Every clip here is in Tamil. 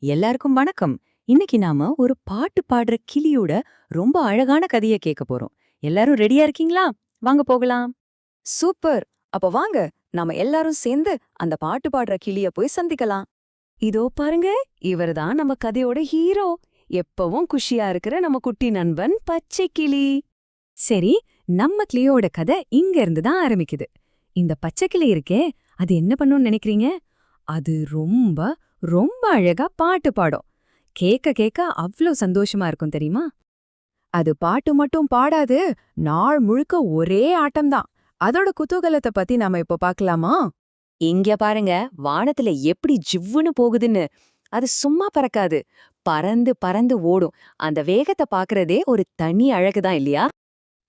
எல்லாருக்கும் வணக்கம். இன்னைக்கு நாம ஒரு பாட்டு பாடுற கிளியோட ரொம்ப அழகான கதைய கேட்க போறோம். எல்லாரும் ரெடியா இருக்கீங்களா? வாங்க போகலாம். சூப்பர்! அப்ப வாங்க, நாம எல்லாரும் சேர்ந்து அந்த பாட்டு பாடுற கிளிய போய் சந்திக்கலாம். இதோ பாருங்க, இவர்தான் நம்ம கதையோட ஹீரோ. எப்பவும் குஷியா இருக்கிற நம்ம குட்டி நண்பன் பச்சை கிளி. சரி, நம்ம கிளியோட கதை இங்க இருந்து தான் ஆரம்பிக்குது. இந்த பச்சை கிளி இருக்கே, அது என்ன பண்ணும்னு நினைக்கிறீங்க? அது ரொம்ப ரொம்ப அழகா பாட்டு பாடும். கேக்க கேக்க அவ்ளோ சந்தோஷமா இருக்கும் தெரியுமா? அது பாட்டு மட்டும் பாடாது, நாள் முழுக்க ஒரே ஆட்டம்தான். அதோட குதூகலத்தை பத்தி நாம இப்ப பாக்கலாமா? இங்க பாருங்க, வானத்துல எப்படி ஜிவ்வுன்னு போகுதுன்னு. அது சும்மா பறக்காது, பறந்து பறந்து ஓடும். அந்த வேகத்தை பாக்குறதே ஒரு தனி அழகுதான் இல்லையா?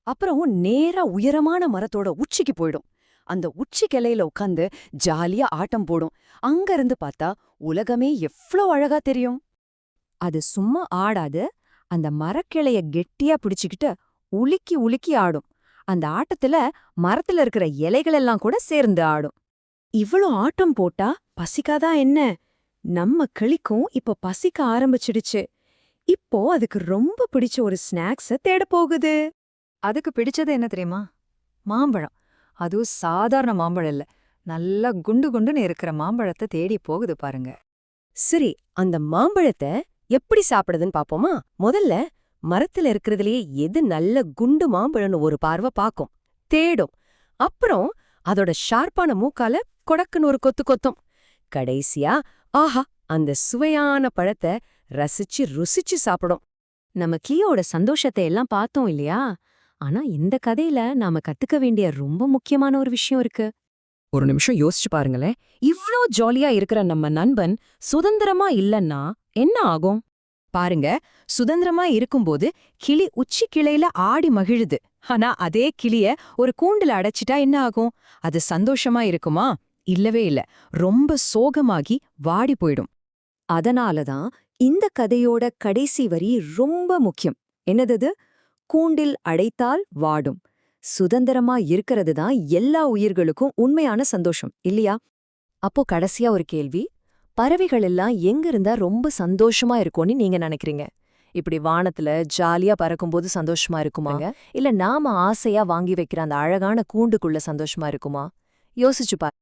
அப்புறம் நேரா உயரமான மரத்தோட உச்சிக்கு போயிடும். அந்த உச்சி கிளையில உட்காந்து ஜாலியா ஆட்டம் போடும். அங்க இருந்து பார்த்தா உலகமே எவ்ளோ அழகா தெரியும். அது சும்மா ஆடாது, அந்த மரக்கிளைய கெட்டியா பிடிச்சுக்கிட்டு உலுக்கி உலுக்கி ஆடும். அந்த ஆட்டத்துல மரத்துல இருக்கிற இலைகளெல்லாம் கூட சேர்ந்து ஆடும். இவ்ளோ ஆட்டம் போட்டா பசிக்காதா என்ன? நம்ம கிளிக்கும் இப்ப பசிக்க ஆரம்பிச்சிடுச்சு. இப்போ அதுக்கு ரொம்ப பிடிச்ச ஒரு ஸ்நாக்ஸ தேட போகுது. அதுக்கு பிடிச்சது என்ன தெரியுமா? மாம்பழம். அதுவும் சாதாரண மாம்பழம் இல்ல. நல்லா குண்டு குண்டுன்னு இருக்கிற மாம்பழத்தை தேடி போகுது பாருங்க. சரி, அந்த மாம்பழத்தை எப்படி சாப்பிடுதுன்னு பாப்போமா? முதல்ல மரத்துல இருக்கிறதுலயே எது நல்ல குண்டு மாம்பழம்னு ஒரு பார்வை பாக்கும், தேடும். அப்புறம் அதோட ஷார்ப்பான மூக்கால கொடக்குன்னு ஒரு கொத்து கொத்தும். கடைசியா ஆஹா, அந்த சுவையான பழத்தை ரசிச்சு ருசிச்சு சாப்பிடும். நம்ம கிளியோட சந்தோஷத்தை எல்லாம் பார்த்தோம் இல்லையா? ஆனா இந்த கதையில நாம கத்துக்க வேண்டிய ரொம்ப முக்கியமான ஒரு விஷயம் இருக்கு. ஒரு நிமிஷம் யோசிச்சு பாருங்களேன். இவ்ளோ ஜாலியா இருக்கிற நம்ம நண்பன் சுதந்திரமா இல்லன்னா என்ன ஆகும்? பாருங்க, சுதந்திரமா இருக்கும்போது கிளி உச்சி கிளையில ஆடி மகிழுது. ஆனா அதே கிளிய ஒரு கூண்டுல அடைச்சிட்டா என்ன ஆகும்? அது சந்தோஷமா இருக்குமா? இல்லவே இல்ல. ரொம்ப சோகமாகி வாடி போயிடும். அதனாலதான் இந்த கதையோட கடைசி வரி ரொம்ப முக்கியம். என்னது? கூண்டில் அடைத்தால் வாடும். சுதந்திரமா இருக்கிறது தான் எல்லா உயிர்களுக்கும் உண்மையான சந்தோஷம் இல்லையா? அப்போ கடைசியா ஒரு கேள்வி. பறவைகள் எல்லாம் எங்க இருந்தா ரொம்ப சந்தோஷமா இருக்கும்னு நீங்க நினைக்கிறீங்க? இப்படி வானத்துல ஜாலியா பறக்கும்போது சந்தோஷமா இருக்குமா? இல்ல நாம ஆசையா வாங்கி வைக்கிற அந்த அழகான கூண்டுக்குள்ள சந்தோஷமா இருக்குமா? யோசிச்சு பாருங்க.